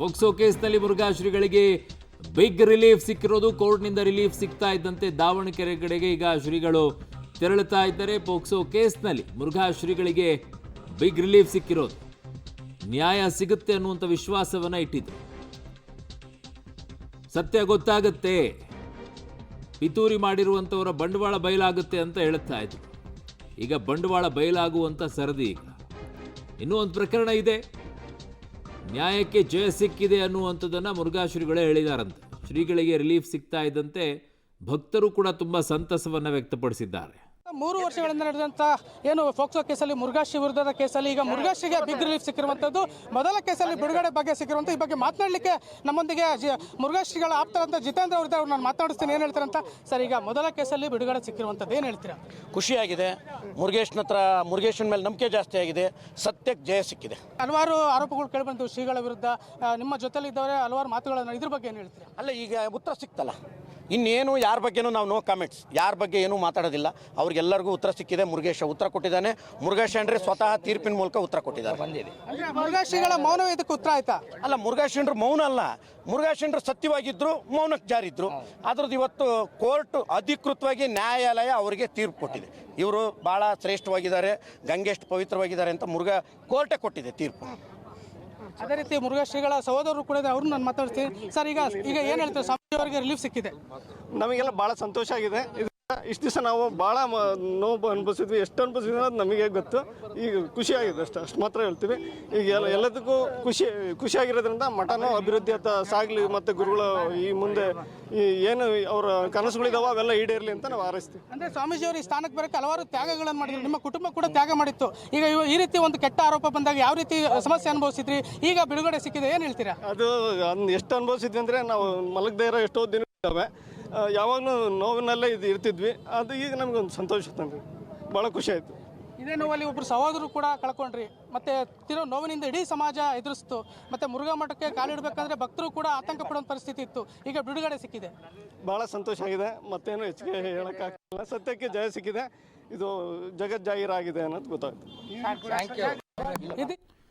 POCSO ಕೇಸ್ನಲ್ಲಿ ಮುರುಘಾ ಶ್ರೀಗಳಿಗೆ big relief ಸಿಕ್ಕಿರೋದು. ಕೋರ್ಟ್ನಿಂದ ರಿಲೀಫ್ ಸಿಗ್ತಾ ಇದ್ದಂತೆ ದಾವಣಗೆರೆ ಕಡೆಗೆ ಈಗ ಶ್ರೀಗಳು ತೆರಳುತ್ತಾ ಇದ್ದಾರೆ. ಪೋಕ್ಸೋ ಕೇಸ್ನಲ್ಲಿ ಮುರುಘಾ ಶ್ರೀಗಳಿಗೆ ಬಿಗ್ ರಿಲೀಫ್ ಸಿಕ್ಕಿರೋದು, ನ್ಯಾಯ ಸಿಗುತ್ತೆ ಅನ್ನುವಂಥ ವಿಶ್ವಾಸವನ್ನ ಇಟ್ಟಿದ್ರು. ಸತ್ಯ ಗೊತ್ತಾಗುತ್ತೆ, ಪಿತೂರಿ ಮಾಡಿರುವಂಥವರ ಬಂಡವಾಳ ಬಯಲಾಗುತ್ತೆ ಅಂತ ಹೇಳುತ್ತಾ ಇದ್ರು. ಈಗ ಬಂಡವಾಳ ಬಯಲಾಗುವಂಥ ಸರದಿ. ಈಗ ಇನ್ನೂ ಒಂದು ಪ್ರಕರಣ ಇದೆ, ನ್ಯಾಯಕ್ಕೆ ಜಯ ಸಿಕ್ಕಿದೆ ಅನ್ನುವಂಥದ್ದನ್ನು ಮುರುಘಾ ಶ್ರೀಗಳೇ ಹೇಳಿದಾರಂತೆ. ಶ್ರೀಗಳಿಗೆ ರಿಲೀಫ್ ಸಿಗ್ತಾ ಇದ್ದಂತೆ ಭಕ್ತರು ಕೂಡ ತುಂಬ ಸಂತಸವನ್ನು ವ್ಯಕ್ತಪಡಿಸಿದ್ದಾರೆ. 3 ವರ್ಷಗಳಿಂದ ನಡೆದಂಥ ಏನು ಫೋಕ್ಸೋ ಕೇಸಲ್ಲಿ ಮುರುಘಾಶ್ರೀ ವಿರುದ್ಧದ ಕೇಸಲ್ಲಿ ಈಗ ಮುರುಘಾಶ್ರೀಗೆ ಬಿಗ್ ರಿಲೀಫ್ ಸಿಕ್ಕಿರುವಂಥದ್ದು. ಮೊದಲ ಕೇಸಲ್ಲಿ ಬಿಡುಗಡೆ ಬಗ್ಗೆ ಸಿಕ್ಕಿರುವಂಥ ಈ ಬಗ್ಗೆ ಮಾತನಾಡಲಿಕ್ಕೆ ನಮ್ಮೊಂದಿಗೆ ಮುರುಘಾಶ್ರೀಗಳ ಆಪ್ತರಂತ ಜಿತೇಂದ್ರ ಅವ್ರದ್ದು ಅವ್ರು ನಾನು ಮಾತನಾಡಿಸ್ತೀನಿ. ಏನು ಹೇಳ್ತಾರೆ ಅಂತ ಸರ್, ಈಗ ಮೊದಲ ಕೇಸಲ್ಲಿ ಬಿಡುಗಡೆ ಸಿಕ್ಕಿರುವಂಥದ್ದು ಏನು ಹೇಳ್ತೀರಾ? ಖುಷಿಯಾಗಿದೆ. ಮುರುಗೇಶನ ಮೇಲೆ ನಂಬಿಕೆ ಜಾಸ್ತಿ ಆಗಿದೆ, ಸತ್ಯಕ್ಕೆ ಜಯ ಸಿಕ್ಕಿದೆ. ಹಲವಾರು ಆರೋಪಗಳು ಕೇಳಿಬಂತು ಶ್ರೀಗಳ ವಿರುದ್ಧ, ನಿಮ್ಮ ಜೊತೆಲಿ ಇದ್ದವರೇ ಹಲವಾರು ಮಾತುಗಳನ್ನು, ಇದ್ರ ಬಗ್ಗೆ ಏನು ಹೇಳ್ತೀರಾ? ಅಲ್ಲ, ಈಗ ಉತ್ತರ ಸಿಕ್ತಲ್ಲ, ಇನ್ನೇನು ಯಾರ ಬಗ್ಗೆನೂ ನಾವು ನೋ ಕಾಮೆಂಟ್ಸ್, ಯಾರ ಬಗ್ಗೆ ಏನೂ ಮಾತಾಡೋದಿಲ್ಲ. ಅವ್ರಿಗೆಲ್ಲರಿಗೂ ಉತ್ತರ ಸಿಕ್ಕಿದೆ. ಮುರುಗೇಶ ಉತ್ತರ ಕೊಟ್ಟಿದ್ದಾನೆ. ಮುರುಗೇಶ ಅಂದರೆ ಸ್ವತಃ ತೀರ್ಪಿನ ಮೂಲಕ ಉತ್ತರ ಕೊಟ್ಟಿದ್ದಾರೆ. ಮುರುಘಾಶ್ರೀಗಳ ಮೌನ ಇದಕ್ಕೆ ಉತ್ತರ ಆಯ್ತಾ? ಅಲ್ಲ, ಮುರುಗೇಶನ್ರು ಮೌನ ಅಲ್ಲ, ಮುರುಗೇಶನ್ರು ಸತ್ಯವಾಗಿದ್ದರು, ಮೌನಕ್ಕೆ ಜಾರಿದ್ರು. ಅದ್ರದ್ದು ಇವತ್ತು ಕೋರ್ಟ್ ಅಧಿಕೃತವಾಗಿ ನ್ಯಾಯಾಲಯ ಅವರಿಗೆ ತೀರ್ಪು ಕೊಟ್ಟಿದೆ. ಇವರು ಭಾಳ ಶ್ರೇಷ್ಠವಾಗಿದ್ದಾರೆ, ಗಂಗೆಷ್ಟು ಪವಿತ್ರವಾಗಿದ್ದಾರೆ ಅಂತ ಕೋರ್ಟೇ ಕೊಟ್ಟಿದೆ ತೀರ್ಪು. ಅದೇ ರೀತಿ ಮುರುಘಾಶ್ರೀಗಳ ಸಹೋದರರು ಕೂಡ ಅವ್ರನ್ನ ನಾನು ಮಾತಾಡ್ತೀನಿ. ಸರ್, ಈಗ ಏನು ಹೇಳ್ತಾರೆ, ಸ್ವಾಮೀಜಿ ಅವರಿಗೆ ರಿಲೀಫ್ ಸಿಕ್ಕಿದೆ, ನಮಗೆಲ್ಲ ಭಾಳ ಸಂತೋಷ ಆಗಿದೆ. ಇಷ್ಟು ದಿವಸ ನಾವು ಭಾಳ ನೋವು ಅನುಭವಿಸಿದ್ವಿ, ಎಷ್ಟು ಅನುಭವಿಸಿದ್ವಿ ಅನ್ನೋದು ನಮಗೆ ಗೊತ್ತು. ಈಗ ಖುಷಿಯಾಗಿದೆ, ಅಷ್ಟು ಮಾತ್ರ ಹೇಳ್ತೀವಿ. ಈಗ ಎಲ್ಲದಕ್ಕೂ ಖುಷಿಯಾಗಿರೋದ್ರಿಂದ ಮಠನೂ ಅಭಿವೃದ್ಧಿ ಅಂತ ಸಾಗಲಿ, ಮತ್ತು ಗುರುಗಳು ಈ ಮುಂದೆ ಏನು ಅವರ ಕನಸುಗಳಿದಾವೆ ಅವೆಲ್ಲ ಈಡೇರಲಿ ಅಂತ ನಾವು ಹಾರೈಸ್ತೀವಿ. ಅಂದರೆ ಸ್ವಾಮೀಜಿ ಅವರು ಈ ಸ್ಥಾನಕ್ಕೆ ಬರೋಕ್ಕೆ ಹಲವಾರು ತ್ಯಾಗಗಳನ್ನು ಮಾಡಿದ್ರು, ನಿಮ್ಮ ಕುಟುಂಬ ಕೂಡ ತ್ಯಾಗ ಮಾಡಿತ್ತು. ಈಗ ಈ ರೀತಿ ಒಂದು ಕೆಟ್ಟ ಆರೋಪ ಬಂದಾಗ ಯಾವ ರೀತಿ ಸಮಸ್ಯೆ ಅನುಭವಿಸಿದ್ರಿ? ಈಗ ಬಿಡುಗಡೆ ಸಿಕ್ಕಿದೆ, ಏನು ಹೇಳ್ತೀರಾ? ಅದು ಎಷ್ಟು ಅನುಭವಿಸಿದ್ವಿ ಅಂದರೆ, ನಾವು ಮಲಗದೇ ಇರೋ ಎಷ್ಟೋ ದಿನ ಇದ್ದಾವೆ, ಯಾವಾಗಲೂ ನೋವಿನಲ್ಲೇ ಇರ್ತಿದ್ವಿ. ಅದು ಈಗ ನಮಗೊಂದು ಸಂತೋಷ ತಂದ್ರಿ, ಭಾಳ ಖುಷಿ ಆಯಿತು. ಇದೇ ನೋವಲ್ಲಿ ಒಬ್ಬರು ಸಹೋದರರು ಕೂಡ ಕಳ್ಕೊಂಡ್ರಿ, ಮತ್ತೆ ತಿರೋ ನೋವಿನಿಂದ ಇಡೀ ಸಮಾಜ ಎದುರಿಸ್ತು, ಮತ್ತೆ ಮುರುಘಾ ಮಠಕ್ಕೆ ಕಾಲಿಡಬೇಕಂದ್ರೆ ಭಕ್ತರು ಕೂಡ ಆತಂಕ ಪಡುವಂಥ ಪರಿಸ್ಥಿತಿ ಇತ್ತು. ಈಗ ಬಿಡುಗಡೆ ಸಿಕ್ಕಿದೆ, ಭಾಳ ಸಂತೋಷ ಆಗಿದೆ. ಮತ್ತೇನು ಹೆಚ್ಚಿಗೆ ಹೇಳೋಕ್ಕಾಗಲ್ಲ, ಸತ್ಯಕ್ಕೆ ಜಯ ಸಿಕ್ಕಿದೆ. ಇದು ಜಗಜ್ಜಾಹೀರಾಗಿದೆ ಅನ್ನೋದು ಗೊತ್ತಾಯ್ತು.